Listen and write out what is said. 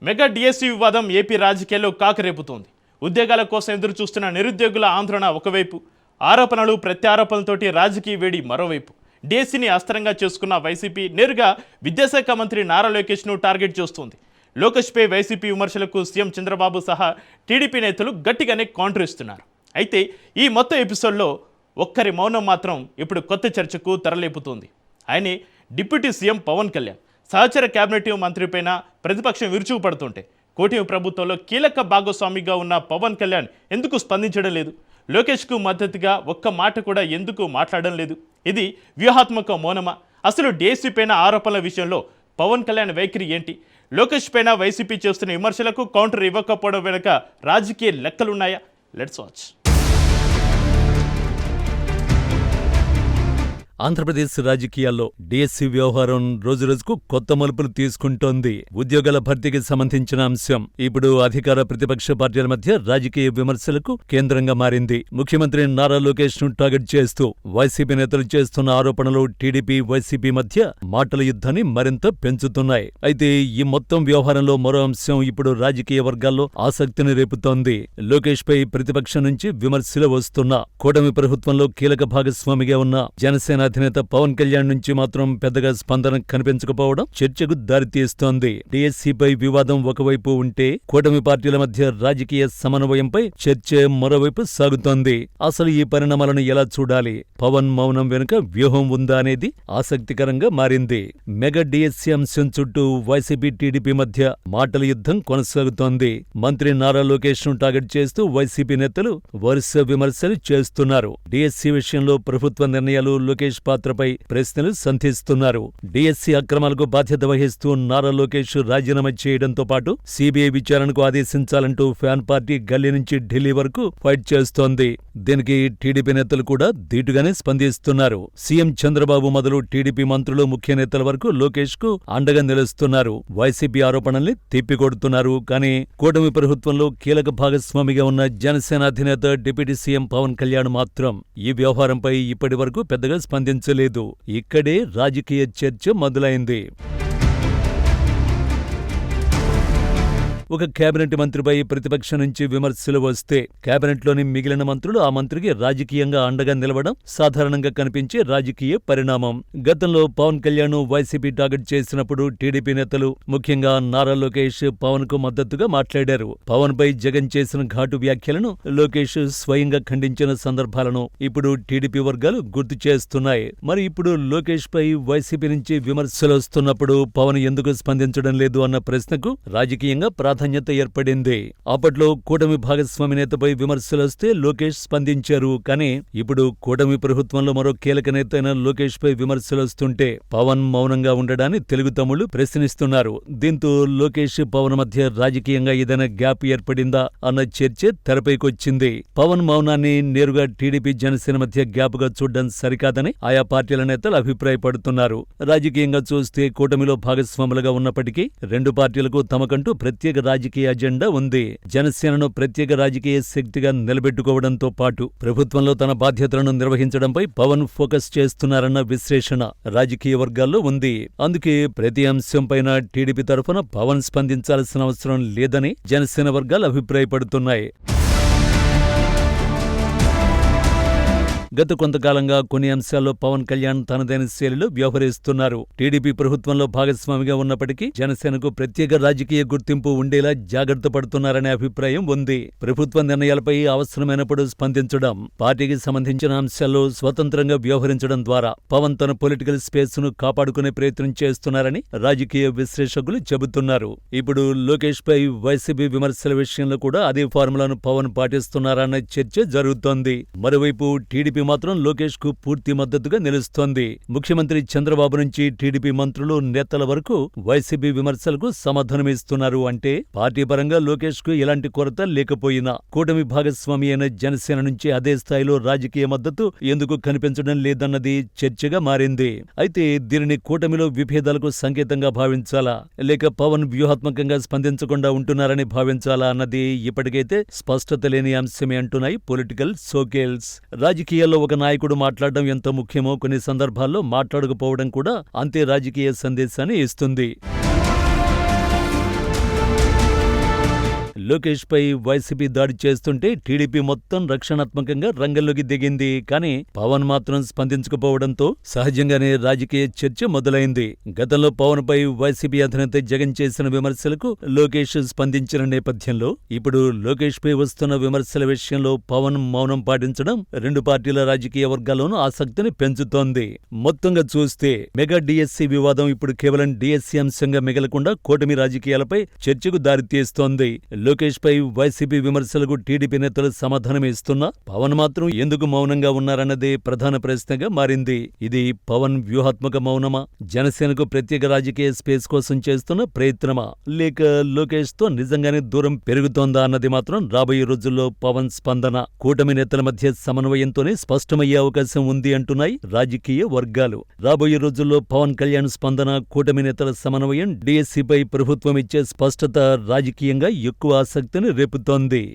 Mega DSC వివాదం AP రాజకీయాల్లో కాకరేపుతోంది. ఉద్యోగాల కోసం ఎదురు చూస్తున్న నిరుద్యోగుల ఆందోళన ఒకవైపు, ఆరోపణలు ప్రత్యారోపణలతోటి రాజకీయ వేడి మరోవైపు. డిఎస్సిని అస్త్రంగా చేసుకున్న వైసీపీ నేరుగా విద్యాశాఖ మంత్రి నారా లోకేష్ను టార్గెట్ చేస్తోంది. లోకేష్పై వైసీపీ విమర్శలకు సీఎం చంద్రబాబు సహా టీడీపీ నేతలు గట్టిగానే కౌంటర్ ఇస్తున్నారు. అయితే ఈ మొత్తం ఎపిసోడ్లో ఒక్కరి మౌనం మాత్రం ఇప్పుడు కొత్త చర్చకు తెరలేపుతోంది. ఆయనే డిప్యూటీ సీఎం పవన్ కళ్యాణ్. సహచర కేబినెట్ మంత్రిపైన ప్రతిపక్షం విరుచుకుపడుతుంటే కూటమి ప్రభుత్వంలో కీలక భాగస్వామిగా ఉన్న పవన్ కళ్యాణ్ ఎందుకు స్పందించడం లేదు? లోకేష్కు మద్దతుగా ఒక్క మాట కూడా ఎందుకు మాట్లాడడం లేదు? ఇది వ్యూహాత్మక మౌనమా? అసలు డిఎస్సీ పైన ఆరోపణల విషయంలో పవన్ కళ్యాణ్ వైఖరి ఏంటి? లోకేష్ పైన వైసీపీ చేస్తున్న విమర్శలకు కౌంటర్ ఇవ్వకపోవడం వెనుక రాజకీయ లెక్కలున్నాయా? Let's watch. ఆంధ్రప్రదేశ్ రాజకీయాల్లో డిఎస్సి వ్యవహారం రోజురోజుకు కొత్త మలుపులు తీసుకుంటోంది. ఉద్యోగాల భర్తీకి సంబంధించిన అంశం ఇప్పుడు అధికార ప్రతిపక్ష పార్టీల మధ్య రాజకీయ విమర్శలకు కేంద్రంగా మారింది. ముఖ్యమంత్రి నారా లోకేష్ ను టార్గెట్ చేస్తూ వైసీపీ నేతలు చేస్తున్న ఆరోపణలు టీడీపీ వైసీపీ మధ్య మాటల యుద్ధాన్ని మరింత పెంచుతున్నాయి. అయితే ఈ మొత్తం వ్యవహారంలో మరో అంశం ఇప్పుడు రాజకీయ వర్గాల్లో ఆసక్తిని రేపుతోంది. లోకేష్ పై ప్రతిపక్షం నుంచి విమర్శలు వస్తున్నా కూటమి ప్రభుత్వంలో కీలక భాగస్వామిగా ఉన్న జనసేన అధినేత పవన్ కళ్యాణ్ నుంచి మాత్రం పెద్దగా స్పందన కనిపించకపోవడం చర్చకు దారితీస్తోంది. డిఎస్సిపై వివాదం ఒకవైపు ఉంటే కూటమి పార్టీల మధ్య రాజకీయ సమన్వయంపై చర్చ మరోవైపు సాగుతోంది. అసలు ఈ పరిణామాలను ఎలా చూడాలి? పవన్ మౌనం వెనుక వ్యూహం ఉందా అనేది ఆసక్తికరంగా మారింది. మెగా డిఎస్సి అంశం చుట్టూ వైసీపీ టీడీపీ మధ్య మాటల యుద్ధం కొనసాగుతోంది. మంత్రి నారా లోకేష్ ను టార్గెట్ చేస్తూ వైసీపీ నేతలు వరుస విమర్శలు చేస్తున్నారు. డిఎస్సి విషయంలో ప్రభుత్వ నిర్ణయాలు, లోకేష్ పాత్రపై ప్రశ్నలు సంధిస్తున్నారు. డిఎస్సి అక్రమాలకు బాధ్యత వహిస్తూ నారా లోకేష్ రాజీనామా చేయడంతో పాటు సిబిఐ విచారణకు ఆదేశించాలంటూ ఫ్యాన్ పార్టీ గల్లీ నుంచి ఢిల్లీ వరకు ఫైట్ చేస్తోంది. దీనికి టీడీపీ నేతలు కూడా ధీటుగానే స్పందిస్తున్నారు. సీఎం చంద్రబాబు మొదలు టీడీపీ మంత్రులు, ముఖ్య నేతల వరకు లోకేష్ కు అండగా నిలుస్తున్నారు. వైసీపీ ఆరోపణల్ని తిప్పికొడుతున్నారు. కానీ కూటమి ప్రభుత్వంలో కీలక భాగస్వామిగా ఉన్న జనసేన అధినేత డిప్యూటీ సీఎం పవన్ కళ్యాణ్ మాత్రం ఈ వ్యవహారంపై ఇప్పటి వరకు పెద్దగా స్పందించలేదు. ఇక్కడే రాజకీయ చర్చ మొదలైంది. ఒక కేబినెట్ మంత్రిపై ప్రతిపక్షం నుంచి విమర్శలు వస్తే కేబినెట్లోని మిగిలిన మంత్రులు ఆ మంత్రికి రాజకీయంగా అండగా నిలవడం సాధారణంగా కనిపించే రాజకీయ పరిణామం. గతంలో పవన్ కళ్యాణ్ వైసీపీ టార్గెట్ చేసినప్పుడు టీడీపీ నేతలు, ముఖ్యంగా నారా లోకేష్ పవన్ కు మద్దతుగా మాట్లాడారు. పవన్ పై జగన్ చేసిన ఘాటు వ్యాఖ్యలను లోకేష్ స్వయంగా ఖండించిన సందర్భాలను ఇప్పుడు టీడీపీ వర్గాలు గుర్తు చేస్తున్నాయి. మరి ఇప్పుడు లోకేష్ పై వైసీపీ నుంచి విమర్శలు వస్తున్నప్పుడు పవన్ ఎందుకు స్పందించడం లేదు అన్న ప్రశ్నకు రాజకీయంగా ప్రాధాన్యత ఏర్పడింది. అప్పట్లో కూటమి భాగస్వామి నేతపై విమర్శలొస్తే లోకేష్ స్పందించారు. కానీ ఇప్పుడు కూటమి ప్రభుత్వంలో మరో కీలక నేత అయిన లోకేష్ పై విమర్శలొస్తుంటే పవన్ మౌనంగా ఉండడాన్ని తెలుగు తమ్ముళ్లు ప్రశ్నిస్తున్నారు. దీంతో లోకేష్ పవన్ మధ్య రాజకీయంగా ఏదైనా గ్యాప్ ఏర్పడిందా అన్న చర్చ తెరపైకొచ్చింది. పవన్ మౌనాన్ని నేరుగా టీడీపీ జనసేన మధ్య గ్యాప్ గా చూడడం సరికాదని ఆయా పార్టీల నేతలు అభిప్రాయపడుతున్నారు. రాజకీయంగా చూస్తే కూటమిలో భాగస్వాములుగా ఉన్నప్పటికీ రెండు పార్టీలకు తమకంటూ ప్రత్యేక రాజకీయ అజెండా ఉంది. జనసేనను ప్రత్యేక రాజకీయ శక్తిగా నిలబెట్టుకోవడంతో పాటు ప్రభుత్వంలో తన బాధ్యతలను నిర్వహించడంపై పవన్ ఫోకస్ చేస్తున్నారన్న విశ్లేషణ రాజకీయ వర్గాల్లో ఉంది. అందుకే ప్రతి అంశంపైన టీడీపీ తరఫున పవన్ స్పందించాల్సిన అవసరం లేదని జనసేన వర్గాలు అభిప్రాయపడుతున్నాయి. గత కొంతకాలంగా కొన్ని అంశాల్లో పవన్ కళ్యాణ్ తనదైన శైలిలో వ్యవహరిస్తున్నారు. టీడీపీ ప్రభుత్వంలో భాగస్వామిగా ఉన్నప్పటికీ జనసేనకు ప్రత్యేక రాజకీయ గుర్తింపు ఉండేలా జాగ్రత్త పడుతున్నారనే అభిప్రాయం ఉంది. ప్రభుత్వ నిర్ణయాలపై అవసరమైనప్పుడు స్పందించడం, పార్టీకి సంబంధించిన అంశాల్లో స్వతంత్రంగా వ్యవహరించడం ద్వారా పవన్ తన పొలిటికల్ స్పేస్ ను కాపాడుకునే ప్రయత్నం చేస్తున్నారని రాజకీయ విశ్లేషకులు చెబుతున్నారు. ఇప్పుడు లోకేష్ పై వైసీపీ విమర్శల విషయంలో కూడా అదే ఫార్ములాను పవన్ పాటిస్తున్నారన్న చర్చ జరుగుతోంది. మరోవైపు టీడీపీ మాత్రం లోకేష్ కు పూర్తి మద్దతుగా నిలుస్తోంది. ముఖ్యమంత్రి చంద్రబాబు నుంచి టీడీపీ మంత్రులు, నేతల వరకు వైసీపీ విమర్శలకు సమాధానమిస్తున్నారు. అంటే పార్టీ పరంగా లోకేష్ కు ఎలాంటి కొరత లేకపోయినా కూటమి భాగస్వామి అయిన జనసేన నుంచి అదే స్థాయిలో రాజకీయ మద్దతు ఎందుకు కనిపించడం లేదన్నది చర్చగా మారింది. అయితే దీనిని కూటమిలో విభేదాలకు సంకేతంగా భావించాలా, లేక పవన్ వ్యూహాత్మకంగా స్పందించకుండా ఉంటున్నారని భావించాలా అన్నది ఇప్పటికైతే స్పష్టత లేని అంశమే అంటున్నాయి పొలిటికల్ సోకేల్స్. రాజకీయాల్లో ఒక నాయకుడు మాట్లాడడం ఎంత ముఖ్యమో కొన్ని సందర్భాల్లో మాట్లాడకపోవడం కూడా అంతే రాజకీయ సందేశాన్ని ఇస్తుంది. లోకేష్ పై వైసీపీ దాడి చేస్తుంటే టీడీపీ మొత్తం రక్షణాత్మకంగా రంగంలోకి దిగింది. కానీ పవన్ మాత్రం స్పందించకపోవడంతో సహజంగానే రాజకీయ చర్చ మొదలైంది. గతంలో పవన్ పై వైసీపీ అధినేత జగన్ చేసిన విమర్శలకు లోకేష్ స్పందించిన నేపథ్యంలో ఇప్పుడు లోకేష్ పై వస్తున్న విమర్శల విషయంలో పవన్ మౌనం పాటించడం రెండు పార్టీల రాజకీయ వర్గాల్లోనూ ఆసక్తిని పెంచుతోంది. మొత్తంగా చూస్తే మెగా డిఎస్సి వివాదం ఇప్పుడు కేవలం డిఎస్సి అంశంగా మిగలకుండా కూటమి రాజకీయాలపై చర్చకు దారితీస్తోంది. లోకేష్ పై వైసీపీ విమర్శలకు టీడీపీ నేతలు సమాధానమిస్తున్నా పవన్ మాత్రం ఎందుకు మౌనంగా ఉన్నారన్నదే ప్రధాన ప్రశ్నగా మారింది. ఇది పవన్ వ్యూహాత్మక మౌనమా, జనసేనకు ప్రత్యేక రాజకీయ స్పేస్ కోసం చేస్తున్న ప్రయత్నమా, లేక లోకేష్ తో నిజంగానే దూరం పెరుగుతోందా అన్నది మాత్రం రాబోయే రోజుల్లో పవన్ స్పందన కూటమి నేతల మధ్య సమన్వయంతోనే స్పష్టమయ్యే అవకాశం ఉంది అంటున్నాయి రాజకీయ వర్గాలు. రాబోయే రోజుల్లో పవన్ కళ్యాణ్ స్పందన, కూటమి నేతల సమన్వయం, డిఎస్సిపై ప్రభుత్వం ఇచ్చే స్పష్టత రాజకీయంగా ఎక్కువ ఆసక్తిని రేపుతోంది.